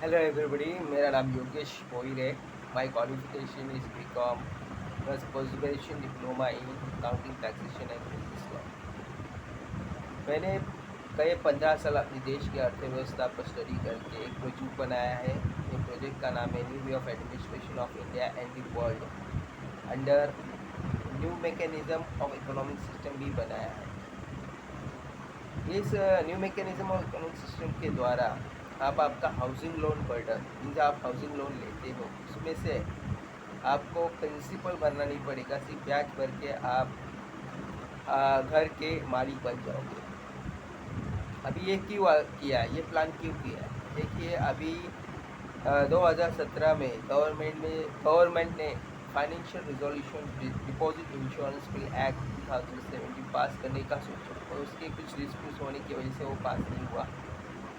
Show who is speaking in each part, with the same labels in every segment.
Speaker 1: Hello everybody, मेरा नाम योगेश भोईर है। My qualification is BCom plus post graduation diploma in accounting taxation and business law. मैंने कई 15 साल अपने देश की अर्थव्यवस्था पर स्टडी करके एक प्रोजेक्ट बनाया है। ये प्रोजेक्ट का नाम है new way of administration of India and the world under new mechanism of economic system भी बनाया है। इस new mechanism of economic system के द्वारा आप आपका हाउसिंग लोन बर्डन, मीन्स आप हाउसिंग लोन लेते हो उसमें से आपको प्रिंसिपल भरना नहीं पड़ेगा, सिर्फ ब्याज भर के आप घर के मालिक बन जाओगे। अभी ये क्यों किया है, ये प्लान क्यों किया है? देखिए, अभी 2017 में गवर्नमेंट ने financial resolution deposit insurance bill act 2017 पास करने का सोचा और उसके कुछ डिस्प्यूट होने की वजह से वो पास नहीं हुआ।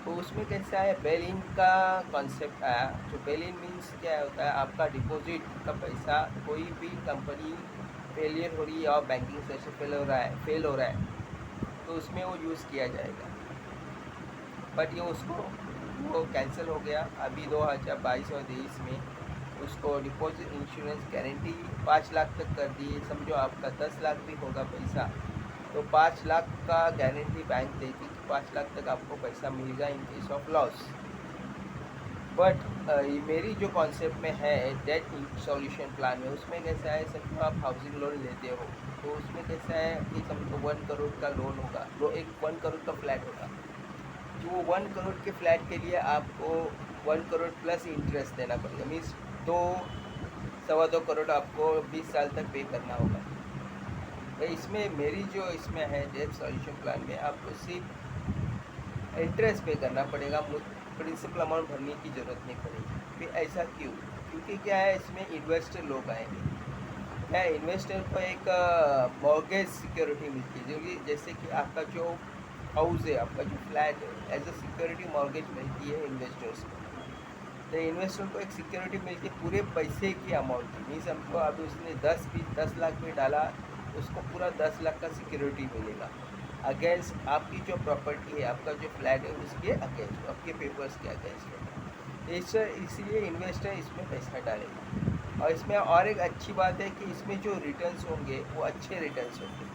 Speaker 1: तो उसमें कैसा है, बेल इन का कॉन्सेप्ट आया। जो बेल इन मीन्स क्या होता है, आपका डिपॉजिट का पैसा कोई भी कंपनी फेलियर हो रही है और बैंकिंग सेक्टर फेल हो रहा है तो उसमें वो यूज़ किया जाएगा। बट ये वो कैंसिल हो गया। अभी 2022 और 23 में उसको डिपॉजिट इंश्योरेंस गारंटी 5 लाख तक कर दी। समझो आपका 10 लाख भी होगा पैसा तो 5 लाख का गारंटी बैंक देगी कि 5 लाख तक आपको पैसा मिलेगा इन केस ऑफ लॉस। बट मेरी जो कॉन्सेप्ट में है डेट सॉल्यूशन प्लान में, उसमें कैसा है, समझो आप हाउसिंग लोन लेते हो तो उसमें कैसा है कि समझो 1 करोड़ का लोन होगा, वो एक 1 करोड़ का फ्लैट होगा। जो 1 करोड़ के फ्लैट के लिए आपको 1 करोड़ प्लस इंटरेस्ट देना पड़ेगा, मीन्स 2 सवा 2 करोड़ आपको 20 साल तक पे करना होगा। तो इसमें मेरी जो इसमें है डेट सॉल्यूशन प्लान में आपको सिर्फ इंटरेस्ट पे करना पड़ेगा, प्रिंसिपल अमाउंट भरने की ज़रूरत नहीं पड़ेगी। फिर ऐसा क्यों? क्योंकि क्या है, इसमें इन्वेस्टर लोग आएंगे। क्या इन्वेस्टर को एक मॉर्गेज सिक्योरिटी मिलती है, जो जैसे कि आपका जो हाउस है, आपका जो फ्लैट है, एज अ सिक्योरिटी मॉर्गेज मिलती है इन्वेस्टर्स को। तो इन्वेस्टर को एक सिक्योरिटी मिलती है पूरे पैसे की अमाउंट की। मीन्स हमको अभी उसने 10 लाख भी डाला, उसको पूरा 10 लाख का सिक्योरिटी मिलेगा अगेंस्ट आपकी जो प्रॉपर्टी है, आपका जो फ्लैट है उसके अगेंस्ट, आपके पेपर्स के अगेंस्ट। इसलिए इन्वेस्टर इसमें पैसा डालेगा। और इसमें और एक अच्छी बात है कि इसमें जो रिटर्न्स होंगे वो अच्छे रिटर्न्स होंगे।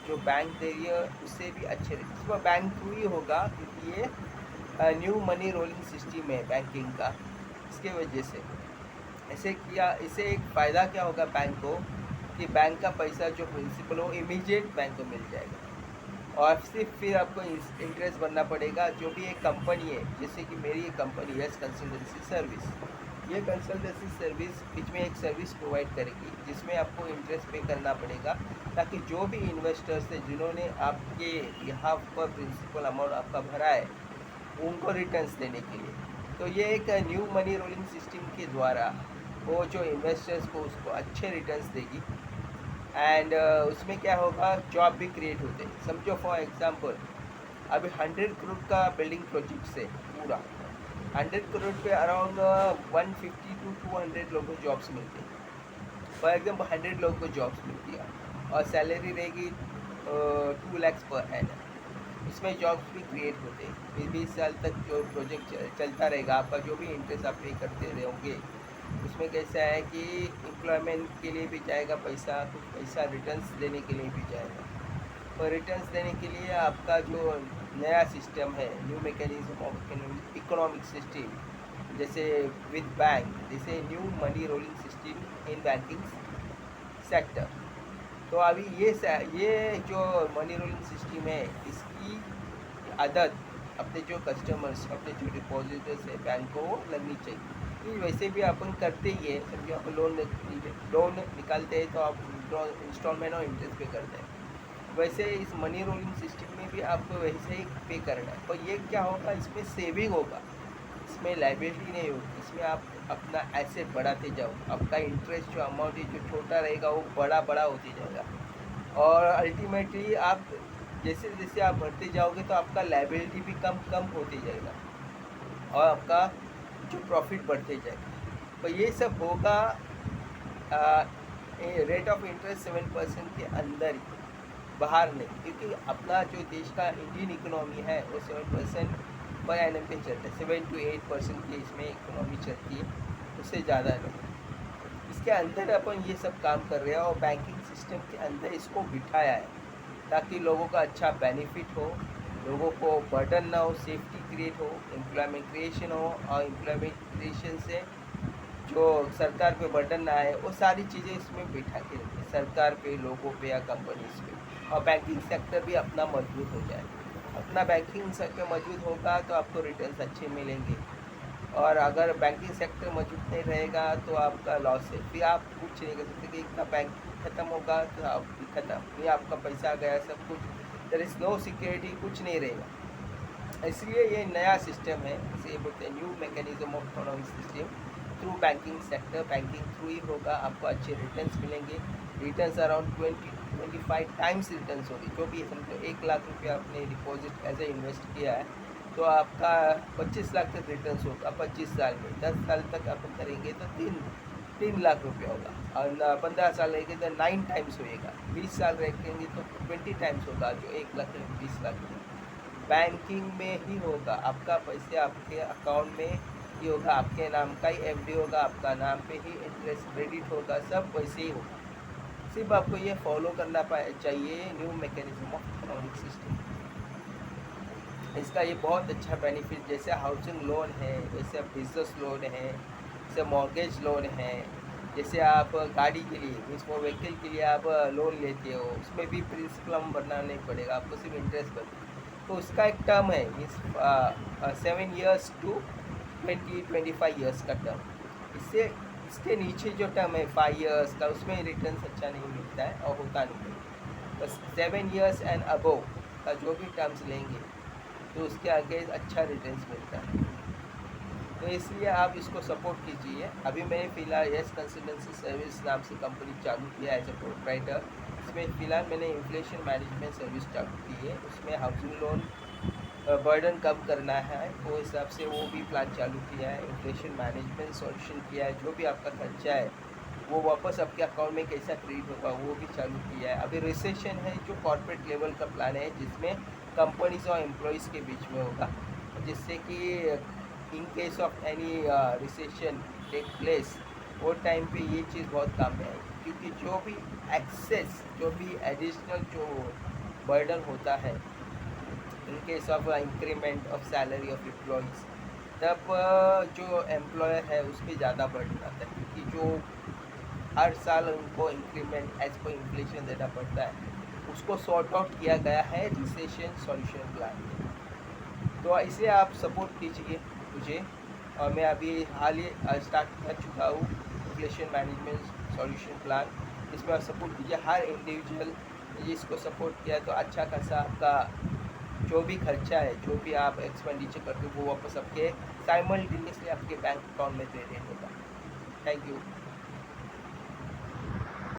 Speaker 1: जो बैंक दे रही है उससे भी अच्छे रिटर्न्स, वो बैंक थ्रू ही होगा क्योंकि ये न्यू मनी रोलिंग सिस्टम है बैंकिंग का। इसके वजह से ऐसे किया, इससे एक फ़ायदा क्या होगा बैंक को कि बैंक का पैसा जो प्रिंसिपल हो इमीडिएट बैंक को मिल जाएगा और सिर्फ फिर आपको इंटरेस्ट भरना पड़ेगा। जो भी एक कंपनी है, जैसे कि मेरी एक कंपनी यस कंसल्टेंसी सर्विस, ये कंसल्टेंसी सर्विस बीच में एक सर्विस प्रोवाइड करेगी जिसमें आपको इंटरेस्ट पे करना पड़ेगा ताकि जो भी इन्वेस्टर्स है जिन्होंने आपके यहाँ पर प्रिंसिपल अमाउंट आपका भरा है उनको रिटर्न्स देने के लिए। तो ये एक न्यू मनी रोलिंग सिस्टम के द्वारा वो जो इन्वेस्टर्स को उसको अच्छे रिटर्न्स देगी। एंड उसमें क्या होगा, जॉब भी क्रिएट होते हैं। समझो फॉर एग्जांपल अभी 100 करोड़ का बिल्डिंग प्रोजेक्ट से पूरा 100 करोड़ पे अराउंड 150 टू 200 लोगों को जॉब्स मिलती है। फॉर एग्जांपल 100 लोगों को जॉब्स मिलती है और सैलरी रहेगी 2 लैक्स पर एनम। इसमें जॉब्स भी क्रिएट होते हैं। फिर 20 साल तक जो प्रोजेक्ट चलता रहेगा, आपका जो भी इंटरेस्ट आप पे करते रहोगे उसमें कैसा है कि एम्प्लॉयमेंट के लिए भी जाएगा पैसा, कुछ पैसा रिटर्न्स देने के लिए भी जाएगा। और रिटर्न्स देने के लिए आपका जो नया सिस्टम है, new mechanism of economic system, जैसे विद बैंक, जैसे new money rolling system in banking sector. तो अभी ये जो मनी रोलिंग सिस्टम है इसकी आदत अपने जो कस्टमर्स, अपने जो डिपॉजिटर्स है बैंक को लगनी चाहिए। कि वैसे भी अपन करते ही है, समझो आप लोन निकालते हैं तो आप इंस्टॉलमेंट और इंटरेस्ट पे करते हैं, वैसे इस मनी रोलिंग सिस्टम में भी आपको वैसे ही पे करना है। और ये क्या होगा, इसमें सेविंग होगा, इसमें लाइबिलिटी नहीं होगी। इसमें आप अपना एसेट बढ़ाते जाओ, आपका इंटरेस्ट जो अमाउंट है जो छोटा रहेगा वो बड़ा बड़ा होते जाएगा और अल्टीमेटली आप जैसे जैसे आप बढ़ते जाओगे तो आपका लाइबिलिटी भी कम कम होते जाएगा और आपका जो प्रॉफिट बढ़ते जाएगा। तो ये सब होगा रेट ऑफ इंटरेस्ट 7% के अंदर ही, बाहर नहीं। क्योंकि अपना जो देश का इंडियन इकोनॉमी है वो 7% पर एनम पे चलता है, 7 to 8% की इसमें इकोनॉमी चलती है, उससे ज़्यादा नहीं। इसके अंदर अपन ये सब काम कर रहे हैं और बैंकिंग सिस्टम के अंदर इसको बिठाया है ताकि लोगों का अच्छा बेनिफिट हो, लोगों को बर्डन ना हो, सेफ्टी क्रिएट हो, एम्प्लॉयमेंट क्रिएशन हो, और एम्प्लॉयमेंट क्रिएशन से जो सरकार पे बर्डन ना आए, वो सारी चीज़ें इसमें बिठा के रखी, सरकार पे, लोगों पे या कंपनीज पे। और बैंकिंग सेक्टर भी अपना मजबूत हो जाए। अपना बैंकिंग सेक्टर मजबूत होगा तो आपको रिटर्न्स अच्छे मिलेंगे, और अगर बैंकिंग सेक्टर मजबूत नहीं रहेगा तो आपका लॉस है। फिर आप कुछ नहीं कर सकते कि इतना बैंक खत्म होगा तो आप खत्म, ये आपका पैसा गया सब कुछ, देयर इज़ नो सिक्योरिटी, कुछ नहीं रहेगा। इसलिए ये नया सिस्टम है, इसे बोलते हैं new mechanism of economic system through banking sector. Banking through ही होगा, आपको अच्छे रिटर्न्स मिलेंगे। रिटर्न्स अराउंड 20-25 टाइम्स रिटर्न्स होगी। जो भी समझो 1 लाख रुपया आपने डिपॉजिट एज ए इन्वेस्ट किया है तो आपका 25 लाख तक रिटर्न्स होगा 25 साल में। 10 साल तक आप करेंगे तो 3 लाख रुपया होगा, और 15 साल रहेंगे तो 9 टाइम्स होएगा। 20 साल रखेंगे तो 20 टाइम्स होगा, जो 1 लाख 20 लाख बैंकिंग में ही होगा। आपका पैसे आपके अकाउंट में ही होगा, आपके नाम का ही एफडी होगा, आपका नाम पे ही इंटरेस्ट क्रेडिट होगा, सब वैसे ही होगा। सिर्फ आपको ये फॉलो करना चाहिए new mechanism of economic system. इसका ये बहुत अच्छा बेनिफिट, जैसे हाउसिंग लोन है, जैसे बिजनेस लोन है, जैसे मॉर्गेज लोन है, जैसे आप गाड़ी के लिए मीन्स फॉर व्हीकल के लिए आप लोन लेते हो, उसमें भी प्रिंसिपल हम भरना नहीं पड़ेगा, आपको सिर्फ इंटरेस्ट भरना। तो उसका एक टर्म है मीन्स 7 years to 20-25 years का टर्म। इससे इसके नीचे जो टर्म है 5 years का, उसमें रिटर्न अच्छा नहीं मिलता है और होता नहीं है। बस 7 years एंड अबव का जो भी टर्म्स लेंगे तो उसके आगे अच्छा रिटर्न्स मिलता है। तो इसलिए आप इसको सपोर्ट कीजिए। अभी मैंने फ़िलहाल यस कंसल्टेंसी सर्विस नाम से कंपनी चालू किया है एज ए प्रोप्राइटर। इसमें फ़िलहाल मैंने इन्फ्लेशन मैनेजमेंट सर्विस चालू की है, उसमें हाउसिंग लोन बर्डन कम करना है, वो हिसाब से वो भी प्लान चालू किया है। इन्फ्लेशन मैनेजमेंट सॉल्यूशन किया है, जो भी आपका खर्चा है वो वापस आपके अकाउंट में कैसा क्रेडिट होगा वो भी चालू किया है। अभी रिसेशन है जो कॉर्पोरेट लेवल का प्लान है, जिसमें कंपनीज और एम्प्लॉयज़ के बीच में होगा, जिससे कि in case of any recession take place, वो टाइम पे ये चीज़ बहुत काम में आएगी। क्योंकि जो भी एक्सेस, जो भी एडिशनल जो बर्डन होता है इन case of increment of salary of employees, तब जो एम्प्लॉयर है उस पर ज़्यादा बर्डन आता है, क्योंकि जो हर साल उनको इंक्रीमेंट एज पर इन्फ्लेशन देना पड़ता है, उसको सॉर्ट आउट किया गया है रिसेशन सॉल्यूशन प्लान में। तो इसे आप सपोर्ट कीजिए मुझे, और मैं अभी हाल ही स्टार्ट कर चुका हूँ इन्फ्लेशन मैनेजमेंट सॉल्यूशन प्लान। इसमें आप सपोर्ट कीजिए, हर इंडिविजुअल इसको सपोर्ट किया तो अच्छा खासा आपका जो भी खर्चा है, जो भी आप एक्सपेंडिचर करते हो, वो वापस आपके साइमल्टेनियसली आपके बैंक अकाउंट में क्रेडिट होगा। Thank you.